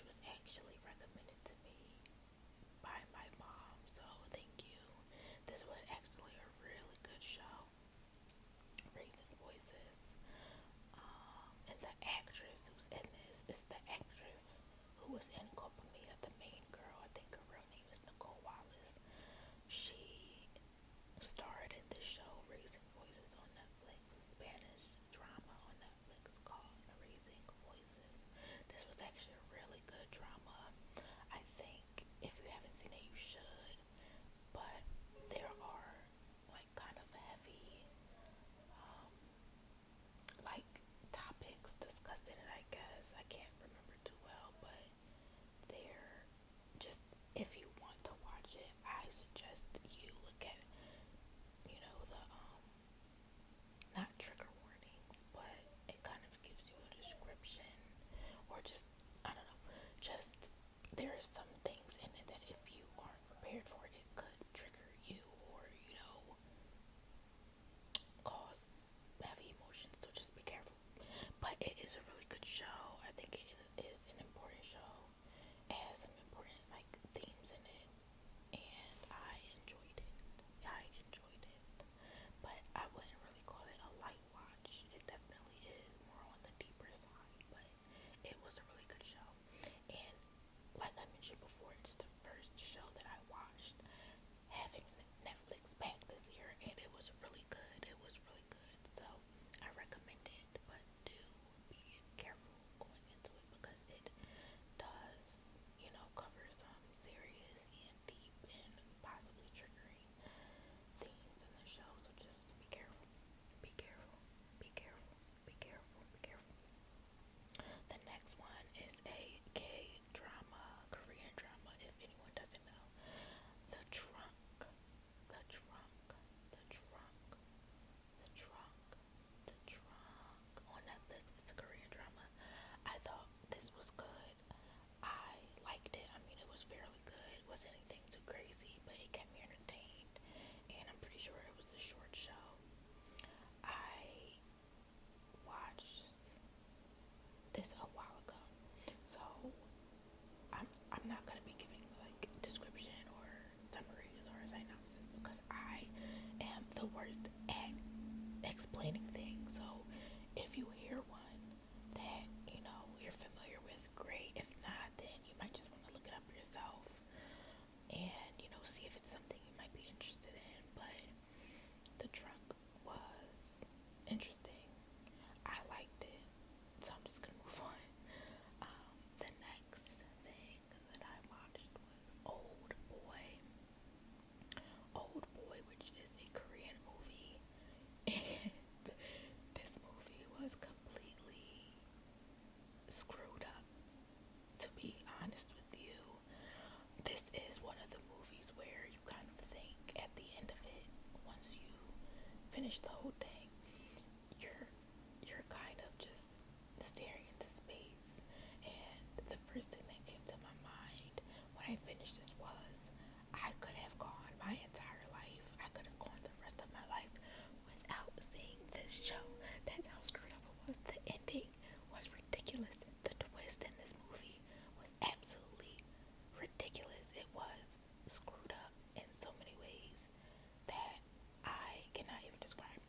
which was actually recommended to me by my mom. So thank you. This was actually a really good show. Raising Voices. And the actress who's in this is the actress who was in Copa Mia, the main girl. I think her real name is Nicole Wallace. She starred in this show, Raising Voices, on Netflix, a Spanish drama on Netflix called Raising Voices. This was actually a really good drama. I think if you haven't seen it, you should. But there are like kind of heavy like topics discussed in it, I guess. I can't remember too well, but they're just, if you want to watch it, I suggest you look at, the not trigger warnings, but it kind of gives you a description, or just, I don't know, just there are some things in it that if you aren't prepared for it, it could trigger you, or cause heavy emotions, so just be careful. But it is a really good show. I think it is an important show. It has some important like themes in it, and I enjoyed it. But I wouldn't really call it a light watch. It definitely is more on the deeper side, but it was a really good show. And like I mentioned before, it's the first show that I watched having Netflix back this year, and it was really good. It was really good. So I recommend it, but do be careful going into it because it does, cover some serious and deep and possibly triggering themes in the show. So just be careful. Be careful. Be careful. Be careful. Be careful. The next one is a K drama, Korean drama, if anyone doesn't know. The Trunk. The Trunk. The Trunk. The Trunk. The Trunk. On Netflix. It's a Korean drama. I thought this was good. I liked it. I mean, it was fairly good. It wasn't anything too crazy, but it kept me entertained. And I'm pretty sure it was a short show. I watched this a while ago, so I'm not gonna be giving like description or summaries or synopsis because I am the worst at explaining things. So if you hear one that you're familiar with, great. If not, then you might just want to look it up yourself and see if it's something you might be interested in. But the trunk was interesting. I liked it, so I'm just gonna move on. The next thing that I watched was Oldboy. Oldboy, which is a Korean movie, and this movie was completely screwed up. To be honest with you, this is one of the movies where you kind of think at the end of it, once you finish the whole thing, you're kind of just staring into space. And the first thing that came to my mind when I finished this was, I could have gone my entire life, I could have gone the rest of my life without seeing this show. That's how screwed up it was. The ending was ridiculous. The twist in this movie was absolutely ridiculous. It was screwed up in so many ways that I cannot even describe.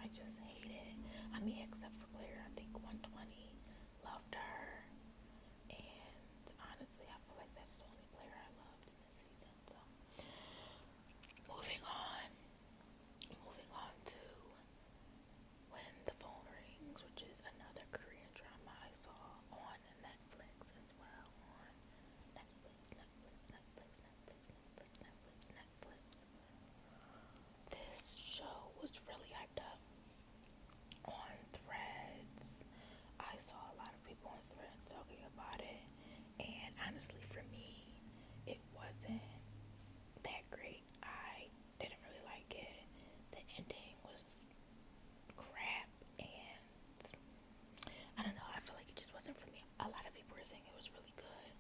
I just hate it. I mean, except for player, I think 120 loved her, and honestly, I feel like that's the only player I loved in this season. So, moving on, moving on to When the Phone Rings, which is another Korean drama I saw on Netflix as well. On Netflix. This show was really hyped up on Threads. I saw a lot of people on Threads talking about it, and honestly, for me, it wasn't that great. I didn't really like it. The ending was crap, and I don't know. I feel like it just wasn't for me. A lot of people were saying it was really good,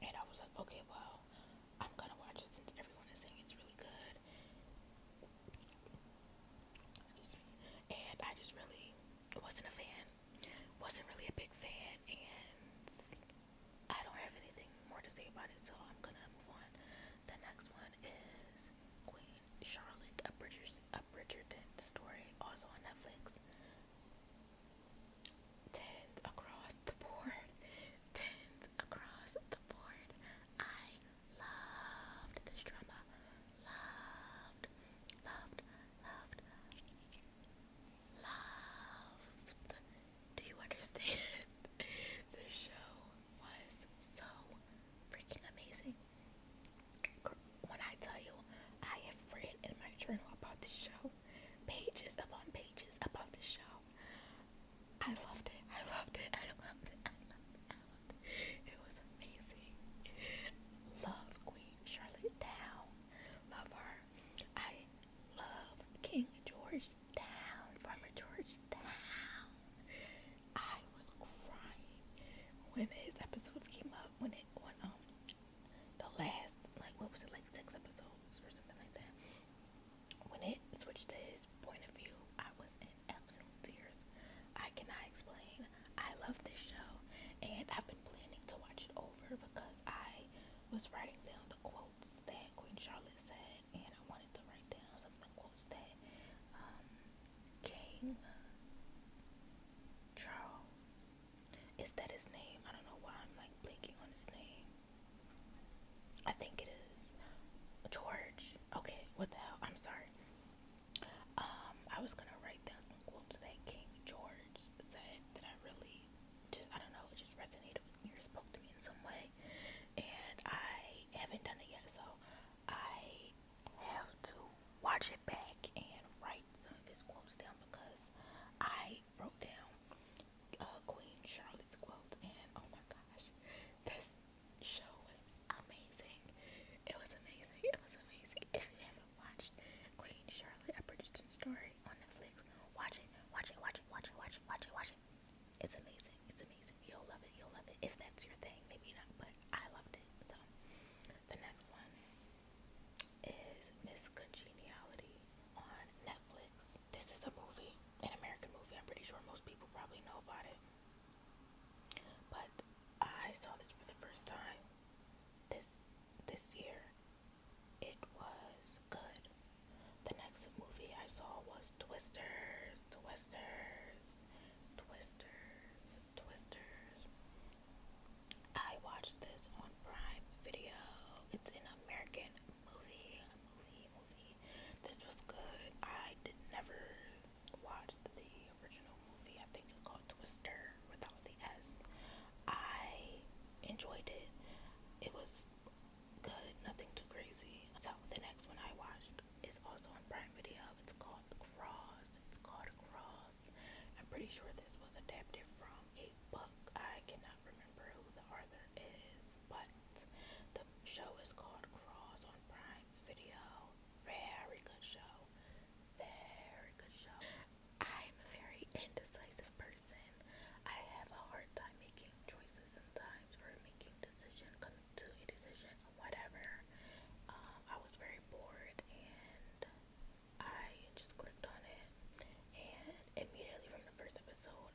and I was like, okay, well, I'm gonna watch it since everyone is saying it's really good. Excuse me. And I just really wasn't a fan. Wasn't really a big fan, and I don't have anything more to say about it, so I'm gonna move on. The next one is Queen Charlotte, a Bridgerton story, also on Netflix. Tens across the board. Tens across the board. I loved this drama. Loved, loved, loved, loved. Do you understand? The show was so freaking amazing. When I tell you, I have read in my journal about this show, pages upon pages about this show. I loved it. I loved it. I loved it. I loved it. I loved it. It was amazing. Love Queen Charlotte down. Love her. I love King George down. Farmer George down. I was crying when his episodes came up. When the last, like, what was it, like 6 episodes or something like that. When it switched to his point of view, I was in absolute tears. I cannot explain. I love this show, and I've been planning to watch it over because I was writing down the quotes that Queen Charlotte said, and I wanted to write down some of the quotes that King Charles, is that his name? I don't know why I'm like blinking on his name. I think it is George. Okay, what the hell? I'm sorry. I was gonna write down some quotes that King George said that I really just, I don't know, it just resonated with me or spoke to me in some way. And I haven't done it yet, so I have to watch it back and write some of his quotes down because I wrote down Queen Charlotte's quotes, and oh my gosh, this show was amazing. It was amazing. It was amazing. If you haven't watched Queen Charlotte, a Bridgerton story on Netflix, watch it. Watch it. Watch it. Watch it. Watch it. Watch it. Watch it. It's amazing. It's amazing. You'll love it. You'll love it. If that's your thing, maybe not, but I loved it. So the next one is Miss Congeniality on Netflix. This is a movie, an American movie. I'm pretty sure most people probably know about it, but I saw this for the first time this year. It was good. The next movie I saw was Twisters. I watched this on Prime Video. It's an American movie. This was good. I never watched the original movie. I think it's called Twister without the S. I enjoyed it. It was good, nothing too crazy. So the next one I watched is also on Prime Video. It's called Cross. I'm pretty sure this was adapted from a book. I cannot remember who the author is, but the show is called Cross on Prime Video. Very good show. Very good show. I'm a very indecisive person. I have a hard time making choices sometimes, or coming to a decision, whatever. I was very bored, and I just clicked on it, and immediately from the first episode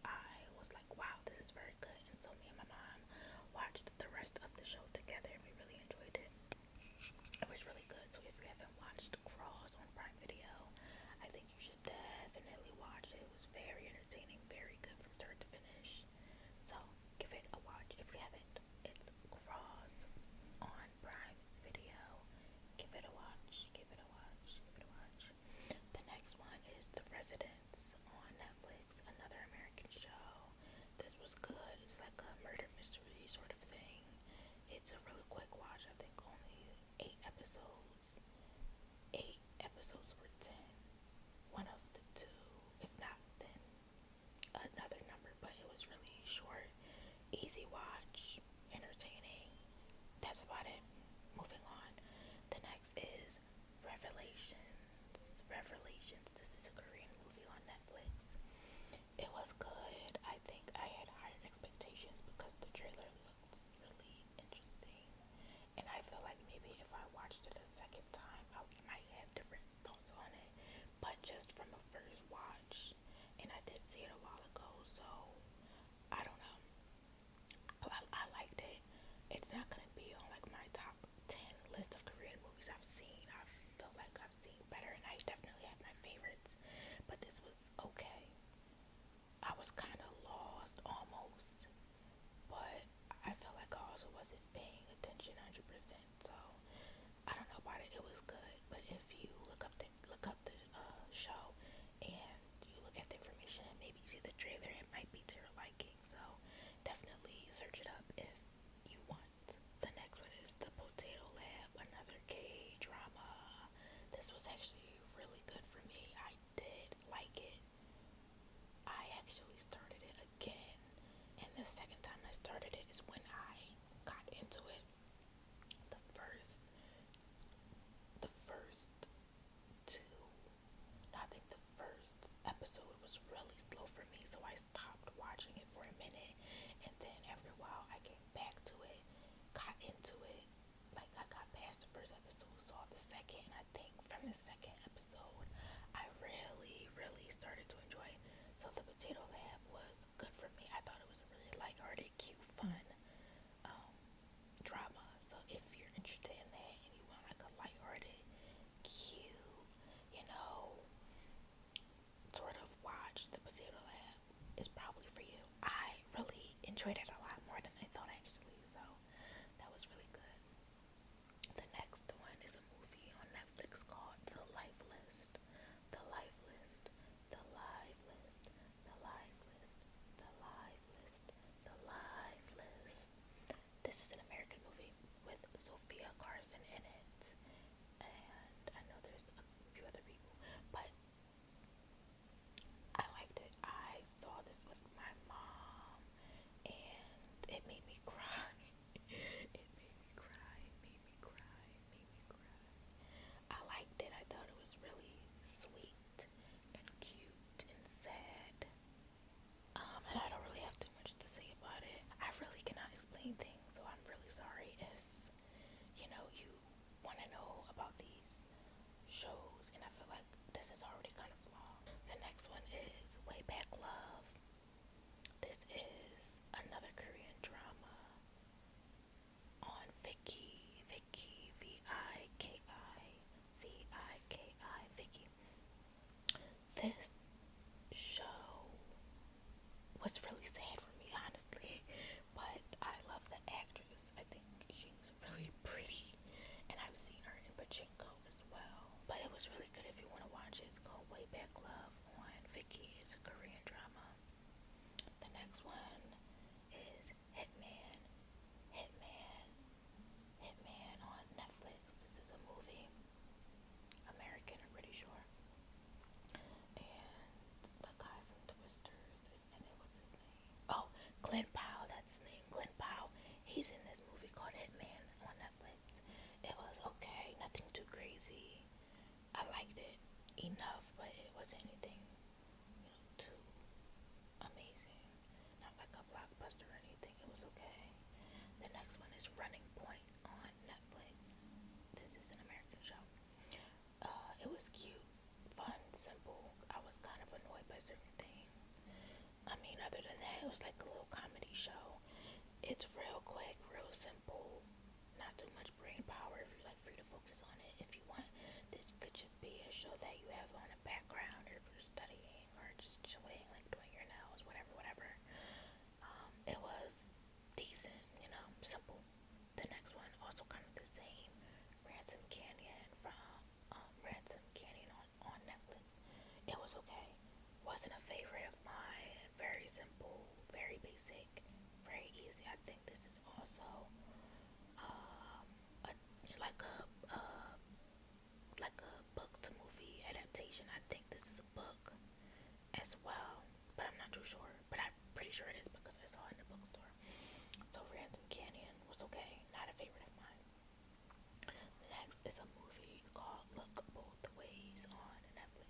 Revelations. This is a Korean movie on Netflix. It was good. I think I had higher expectations because the trailer looked really interesting. And I feel like maybe if I watched it a second time, I might have different thoughts on it. But just from a first watch, and I did see it a while ago, so I don't know. I liked it. It's not gonna be on like my top 10 list of Korean movies I've seen. I feel like I've seen better, and I definitely have my favorites. But this was okay. I was kind of lost almost, but I felt like I also wasn't paying attention 100%. So I don't know about it. It was good, but if you look up the show and you look at the information and maybe see the trailer, it might be to your liking. So definitely search it up if you want. The next one is The Potato Lab, another K drama. This was actually really good for me. I did like it. I actually started it again, and the second time I started it is when I got into it. The first, the first two, I think the first episode was really slow for me, so I stopped watching it for a minute, and then after a while I came back to it, got into it, like I got past the first episode, saw the second, and I think from the second episode I really started to enjoy it. So The Potato Lab was good for me. I thought it was a really lighthearted, cute, fun drama. So if you're interested in that and you want like a lighthearted, cute, you know, sort of watch The Potato Lab, is probably for you. I really enjoyed it a lot more than I thought actually. So that was really good. The next one is a movie on Netflix called The Life List. The Life List. The Life List. The Life List. The Life List. The Life List. This is an American movie with Sophia Carson in it. And I know there's a few other people, but I liked it. I saw this with my mom and it made me cry. It made me cry. It made me cry. It made me cry. I liked it. I thought it was really sweet and cute and sad. And I don't really have too much to say about it. I really cannot explain things, so I'm really sorry if, you want to know about these shows, and I feel like this is already kind of long. The next one is Way Back Love. This is another Korean drama on Viki, Viki, Viki. This show was really sad for me, honestly, but I love the actress. I think she's really pretty, and I've seen her in Pachinko as well. But it was really good if you want to watch it. It's called Way Back Love on Viki. It's a Korean drama. The next one is Hitman. Hitman. Hitman on Netflix. This is a movie. American, I'm pretty sure. And the guy from Twisters is in it. What's his name? Oh, Glenn Powell. That's his name. Glenn Powell. He's in this movie called Hitman on Netflix. It was okay. Nothing too crazy. I liked it enough, but it wasn't anything, too amazing. Not like a blockbuster or anything. It was okay. The next one is Running Point on Netflix. This is an American show. It was cute, fun, simple. I was kind of annoyed by certain things. I mean, other than that, it was like a little comedy show. It's real quick, real simple. Not too much brain power if you're like free to focus on it. If you want, this could just be a show that you have on a background, or if you're studying or just chilling, like doing your nails, whatever. It was decent, simple. The next one, also kind of the same, Ransom Canyon Ransom Canyon on Netflix. It was okay. Wasn't a favorite of mine. Very simple, very basic, very easy. I think this is also a, like a book to movie adaptation. I think this is a book as well, but I'm not too sure. But I'm pretty sure it is because I saw it in the bookstore. So Ransom Canyon was okay, not a favorite of mine. Next is a movie called Look Both Ways on Netflix.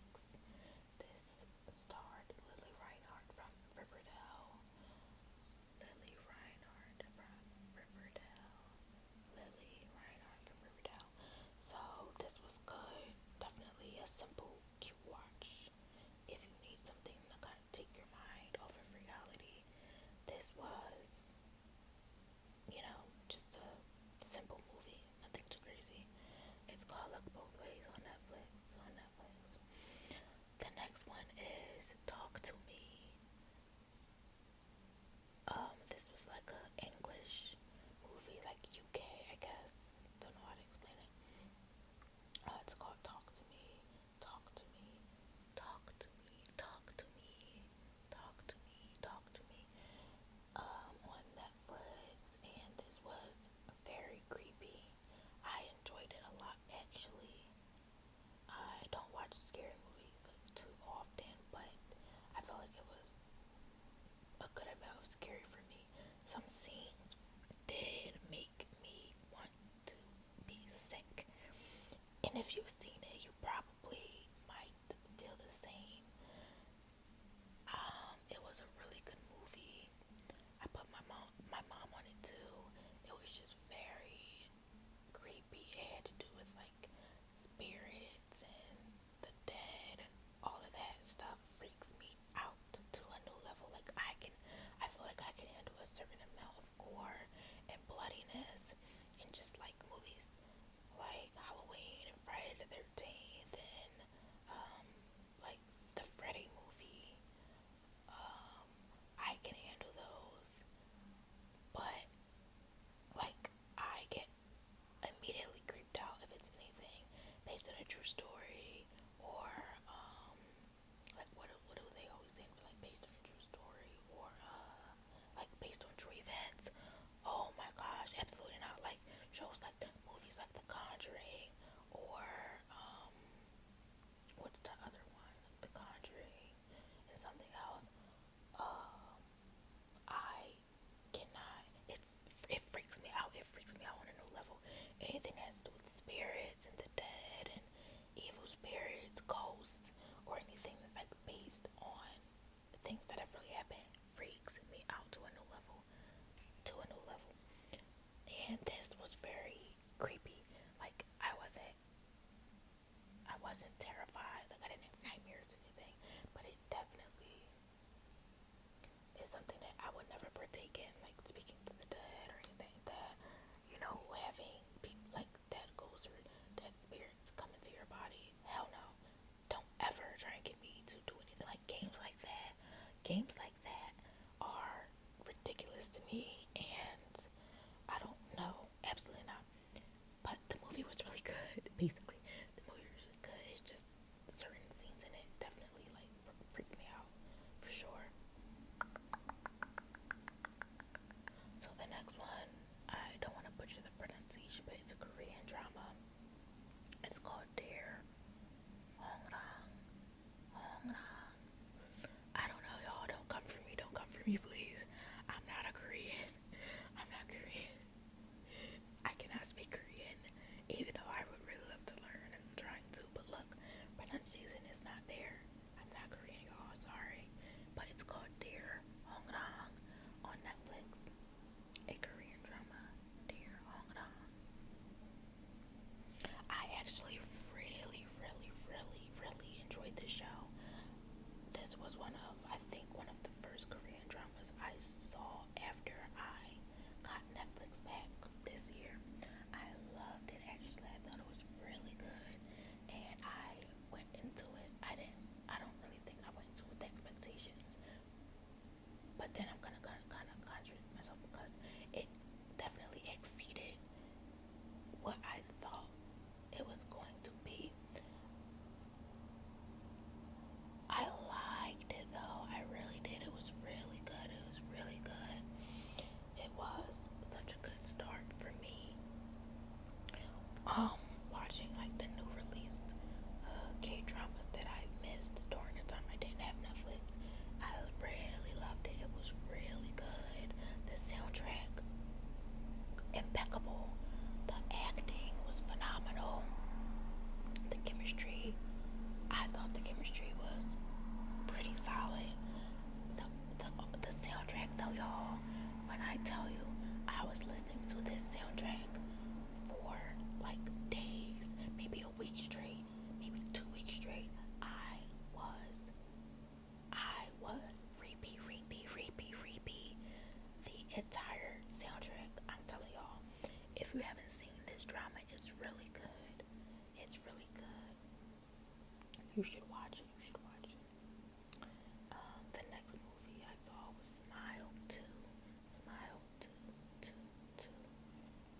if you've seen it, you probably might feel the same. It was a really good movie. I put my mom on it too. It was just very creepy. It had to do with like spirits and the dead and all of that stuff freaks me out to a new level. Like I feel like I can handle a certain amount of gore and bloodiness and just like movies like Halloween and Friday the 13th and like the Freddy movie. I can handle those, but like I get immediately creeped out if it's anything based on a true story or like what do they always say, like based on a true story or like based on true events. Oh my gosh, absolutely not. Like shows like movies like The Conjuring or what's the other one? The Conjuring and something else. I cannot. It freaks me out. It freaks me out on a new level. Anything that has to do with spirits and the dead and evil spirits, ghosts, or anything that's like based on things that have really happened freaks me out to a new level. To a new level. And this was very creepy. Like I wasn't terrified. Like I didn't have nightmares or anything, but it definitely is something that I would never partake in, like speaking to the dead or anything that, having people like dead ghosts or dead spirits come into your body. Hell no. Don't ever try and get me to do anything like games like that. Games like that are ridiculous to me and I don't know. Absolutely not. But the movie was really good, basically. The movie was really good. It's just certain scenes in it definitely like freaked me out for sure. So the next one, I don't want to butcher the pronunciation, but it's a Korean drama. It's called Hongrang. Hongrang. I don't know, y'all. Don't come for me. Don't come for me, please. I'm not a Korean. I'm not Korean. I cannot speak Korean, even though I would really love to learn and I'm trying to. But look, pronunciation is not there. I'm not Korean, y'all. Sorry. But it's called Dear Hongrang on Netflix. A Korean drama. Dear Hongrang. I actually really, really, really, really enjoyed this show. This was I think one of the first Korean dramas I saw after I got Netflix back this year. I loved it actually. I thought it was really good. And I went into it. I don't really think I went into it with expectations. But then I'm gonna kind of contradict myself because it definitely exceeded what I thought it was going to be. I liked it though. I really did. It was really good. It was really good. It was such a good start for me. Watching like the new released K-dramas that I missed during the time I didn't have Netflix. I really loved it. It was really good. The soundtrack, impeccable. The acting was phenomenal. The chemistry, I thought the chemistry was pretty solid. The soundtrack though, y'all, when I tell you I was listening to this soundtrack for like days, maybe a week straight, maybe 2 weeks straight, I was repeat the entire soundtrack. I'm telling y'all, if you haven't seen this drama, it's really good. It's really good. You should watch it. The next movie I saw was Smile 2. Smile 2, 2, 2,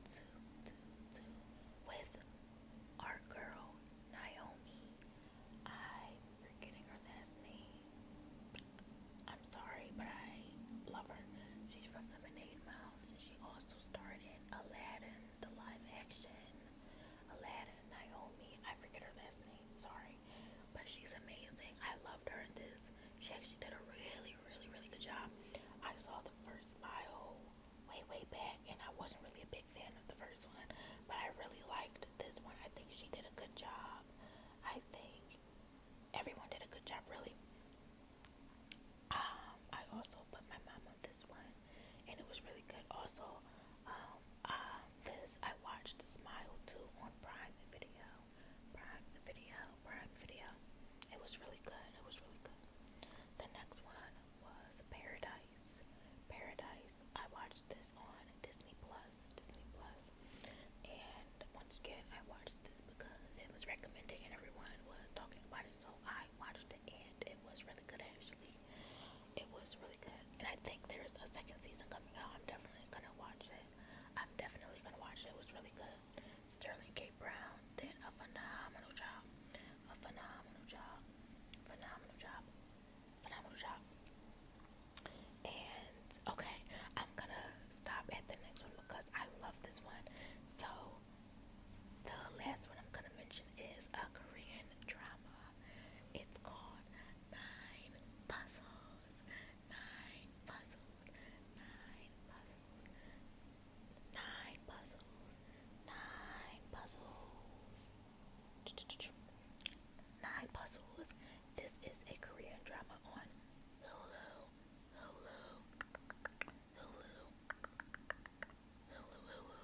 2, 2, 2. With our girl, Naomi. I'm forgetting her last name. I'm sorry, but I love her. She's from Lemonade Mouth, and she also starred in Aladdin, the live action. Aladdin, Naomi. I forget her last name. Sorry. But she's also, this I watched Smile 2 on Prime Video. Prime Video. It was really good. It was really good. The next one was Paradise. Paradise. I watched this on Disney Plus. Disney Plus. And once again, I watched this because it was recommended and everyone was talking about it. So I watched it and it was really good actually. It was really good. And I think there's a second season coming out. I'm definitely gonna watch it. It was really good. Sterling K. Brown did a phenomenal job. A phenomenal job. Phenomenal job. Phenomenal job. And okay, I'm gonna stop at the next one because I love this one. So the last one I'm gonna mention is a Korean drama. It's called Nine Puzzles. Nine Puzzles. Nine Puzzles. Nine Puzzles. Nine Puzzles. Nine Puzzles. This is a Korean drama on Hulu. Hulu. Hulu. Hulu. Hulu.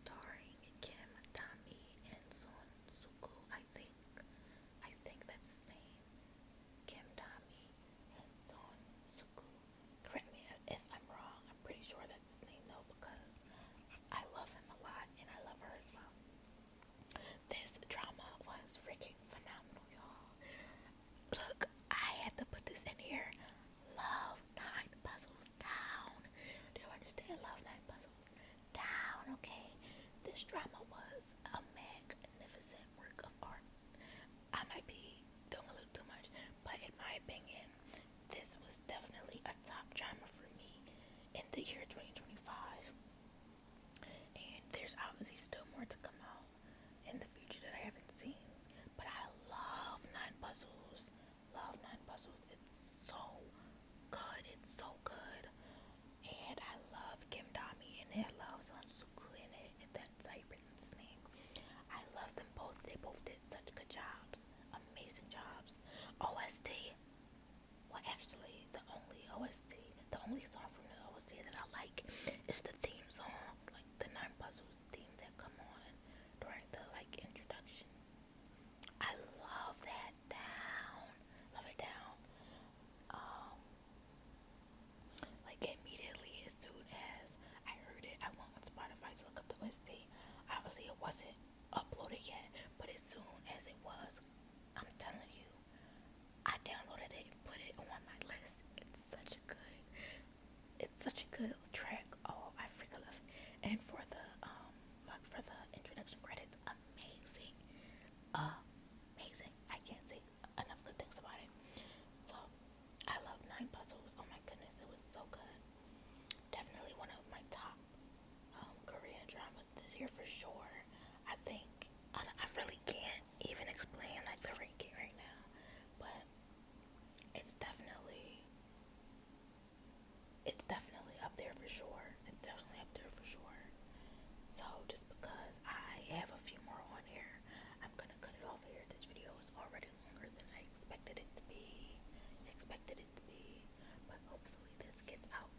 Starring Kim Dami and Son Suku. I think that's his name. Kim Dami and Son Suku. Correct me if I'm wrong. I'm pretty sure that's his name though because I love him a lot and I love her as well. This drama was freaking phenomenal, y'all. Look, I had to put this in here. Love Nine Puzzles down. Do you understand? Love Nine Puzzles down, okay? This drama was a magnificent work of art. I might be doing a little too much, but in my opinion, this was definitely a top drama for me in the year 2025. And there's obviously still more to come out in the future that I haven't seen. But I love Nine Puzzles. Love Nine Puzzles. It's so good. It's so good. And I love Kim Dami in it. I love Son Suku in it. If that's how you pronounce his name. I love them both. They both did such good jobs. Amazing jobs. OST. Well, actually, the only song from the OST that I like is the theme song, like the Nine Puzzles theme that come on during the like introduction. I love that down. Love it down. Like immediately as soon as I heard it, I went on Spotify to look up the OST. Obviously, it wasn't uploaded yet, but as soon as it was, I'm telling you, I downloaded it and put it on my list. It's such a good track. Oh, I freaking love it. And for the introduction credits, amazing. Amazing. I can't say enough good things about it. So I love Nine Puzzles. Oh my goodness, it was so good. Definitely one of my top Korean dramas this year for sure. I think I really can't even explain like the ranking right now, but it's definitely up there for sure. It's definitely up there for sure. So just because I have a few more on here, I'm gonna cut it off here. This video is already longer than I expected it to be. But hopefully this gets out